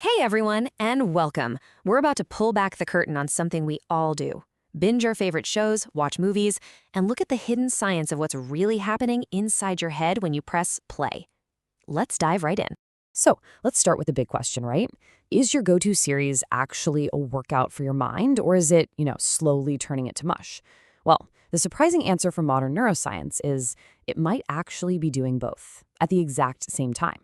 Hey everyone, and welcome. We're about to pull back the curtain on something we all do. Binge our favorite shows, watch movies, and look at the hidden science of what's really happening inside your head when you press play. Let's dive right in. So let's start with the big question, right? Is your go-to series actually a workout for your mind, or is it, slowly turning it to mush? Well, the surprising answer from modern neuroscience is it might actually be doing both at the exact same time.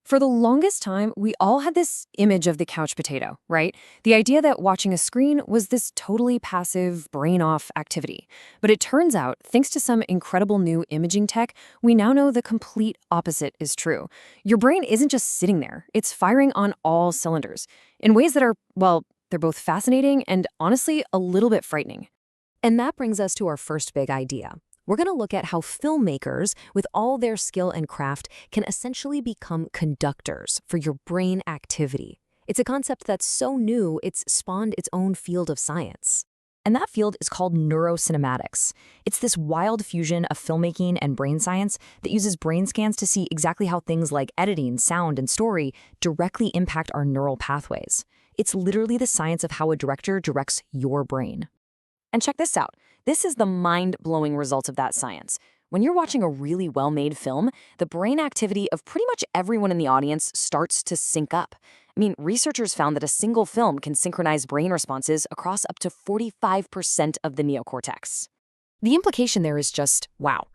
For the longest time, we all had this image of the couch potato, right? The idea that watching a screen was this totally passive, brain-off activity. But it turns out, thanks to some incredible new imaging tech, we now know the complete opposite is true. Your brain isn't just sitting there, it's firing on all cylinders in ways that are, well, they're both fascinating and honestly a little bit frightening. And that brings us to our first big idea. We're going to look at how filmmakers, with all their skill and craft, can essentially become conductors for your brain activity. It's a concept that's so new, it's spawned its own field of science. And that field is called neurocinematics. It's this wild fusion of filmmaking and brain science that uses brain scans to see exactly how things like editing, sound, and story directly impact our neural pathways. It's literally the science of how a director directs your brain. And check this out. This is the mind-blowing results of that science. When you're watching a really well-made film, the brain activity of pretty much everyone in the audience starts to sync up. I mean, researchers found that a single film can synchronize brain responses across up to 45% of the neocortex. The implication there is just, wow.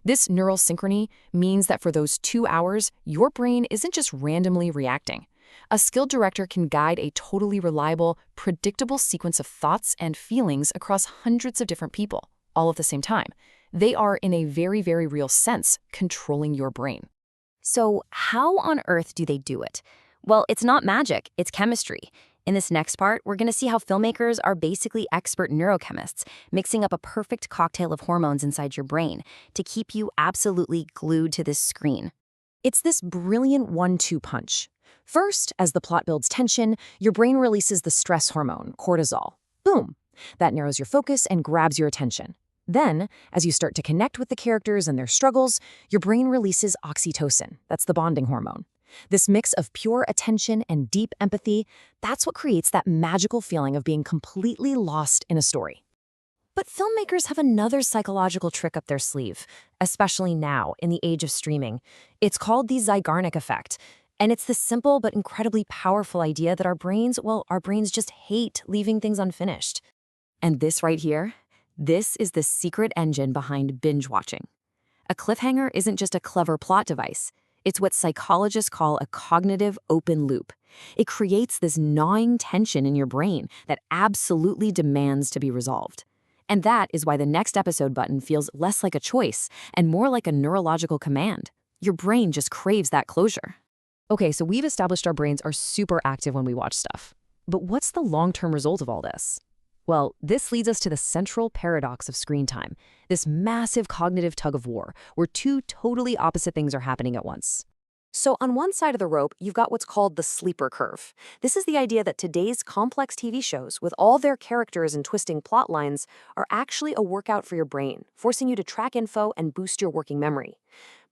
This neural synchrony means that for those 2 hours, your brain isn't just randomly reacting. A skilled director can guide a totally reliable, predictable sequence of thoughts and feelings across hundreds of different people, all at the same time. They are, in a very, very real sense, controlling your brain. So how on earth do they do it? Well, it's not magic, it's chemistry. In this next part, we're going to see how filmmakers are basically expert neurochemists, mixing up a perfect cocktail of hormones inside your brain to keep you absolutely glued to this screen. It's this brilliant 1-2 punch. First, as the plot builds tension, your brain releases the stress hormone, cortisol. Boom! That narrows your focus and grabs your attention. Then, as you start to connect with the characters and their struggles, your brain releases oxytocin. That's the bonding hormone. This mix of pure attention and deep empathy, that's what creates that magical feeling of being completely lost in a story. But filmmakers have another psychological trick up their sleeve, especially now, in the age of streaming. It's called the Zeigarnik effect. And it's the simple but incredibly powerful idea that our brains just hate leaving things unfinished. And this right here, this is the secret engine behind binge watching. A cliffhanger isn't just a clever plot device. It's what psychologists call a cognitive open loop. It creates this gnawing tension in your brain that absolutely demands to be resolved. And that is why the next episode button feels less like a choice and more like a neurological command. Your brain just craves that closure. Okay, so we've established our brains are super active when we watch stuff. But what's the long-term result of all this? Well, this leads us to the central paradox of screen time, this massive cognitive tug-of-war, where two totally opposite things are happening at once. So on one side of the rope, you've got what's called the sleeper curve. This is the idea that today's complex TV shows, with all their characters and twisting plot lines, are actually a workout for your brain, forcing you to track info and boost your working memory.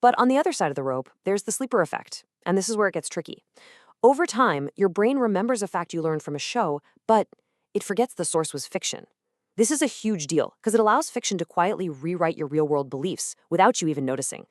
But on the other side of the rope, there's the sleeper effect. And this is where it gets tricky. Over time, your brain remembers a fact you learned from a show, but it forgets the source was fiction. This is a huge deal because it allows fiction to quietly rewrite your real-world beliefs without you even noticing.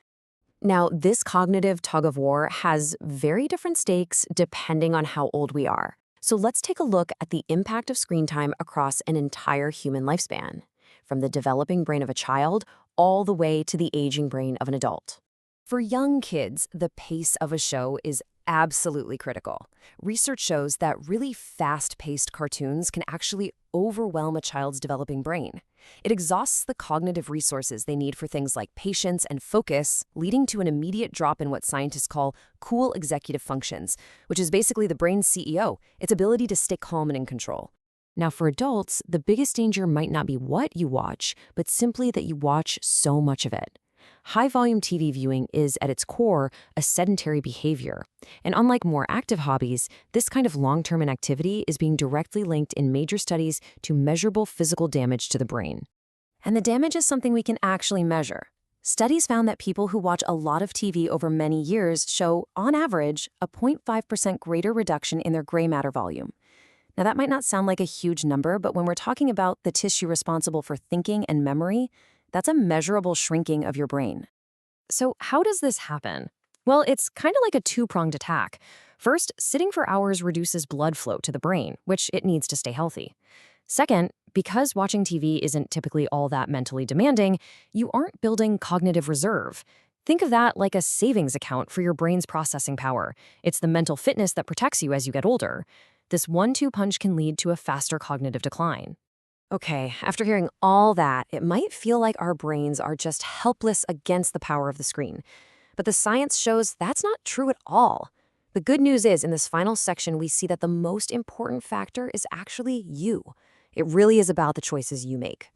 Now, this cognitive tug-of-war has very different stakes depending on how old we are. So let's take a look at the impact of screen time across an entire human lifespan, from the developing brain of a child all the way to the aging brain of an adult. For young kids, the pace of a show is absolutely critical. Research shows that really fast-paced cartoons can actually overwhelm a child's developing brain. It exhausts the cognitive resources they need for things like patience and focus, leading to an immediate drop in what scientists call cool executive functions, which is basically the brain's CEO, its ability to stay calm and in control. Now, for adults, the biggest danger might not be what you watch, but simply that you watch so much of it. High-volume TV viewing is, at its core, a sedentary behavior. And unlike more active hobbies, this kind of long-term inactivity is being directly linked in major studies to measurable physical damage to the brain. And the damage is something we can actually measure. Studies found that people who watch a lot of TV over many years show, on average, a 0.5% greater reduction in their gray matter volume. Now, that might not sound like a huge number, but when we're talking about the tissue responsible for thinking and memory, that's a measurable shrinking of your brain. So how does this happen? Well, it's kind of like a two-pronged attack. First, sitting for hours reduces blood flow to the brain, which it needs to stay healthy. Second, because watching TV isn't typically all that mentally demanding, you aren't building cognitive reserve. Think of that like a savings account for your brain's processing power. It's the mental fitness that protects you as you get older. This 1-2 punch can lead to a faster cognitive decline. Okay, after hearing all that, it might feel like our brains are just helpless against the power of the screen. But the science shows that's not true at all. The good news is, in this final section, we see that the most important factor is actually you. It really is about the choices you make.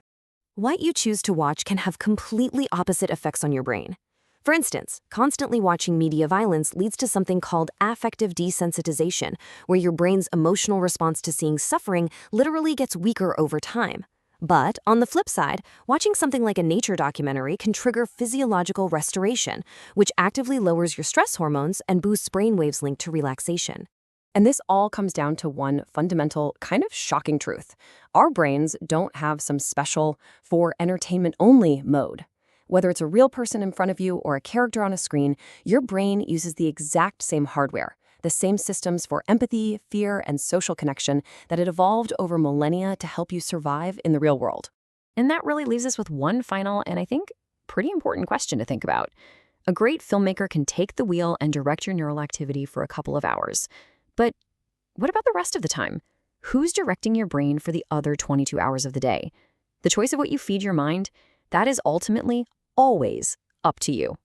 What you choose to watch can have completely opposite effects on your brain. For instance, constantly watching media violence leads to something called affective desensitization, where your brain's emotional response to seeing suffering literally gets weaker over time. But on the flip side, watching something like a nature documentary can trigger physiological restoration, which actively lowers your stress hormones and boosts brainwaves linked to relaxation. And this all comes down to one fundamental, kind of shocking truth. Our brains don't have some special for entertainment only mode. Whether it's a real person in front of you or a character on a screen, your brain uses the exact same hardware, the same systems for empathy, fear, and social connection that it evolved over millennia to help you survive in the real world. And that really leaves us with one final and I think pretty important question to think about. A great filmmaker can take the wheel and direct your neural activity for a couple of hours. But what about the rest of the time? Who's directing your brain for the other 22 hours of the day? The choice of what you feed your mind, that is ultimately always up to you.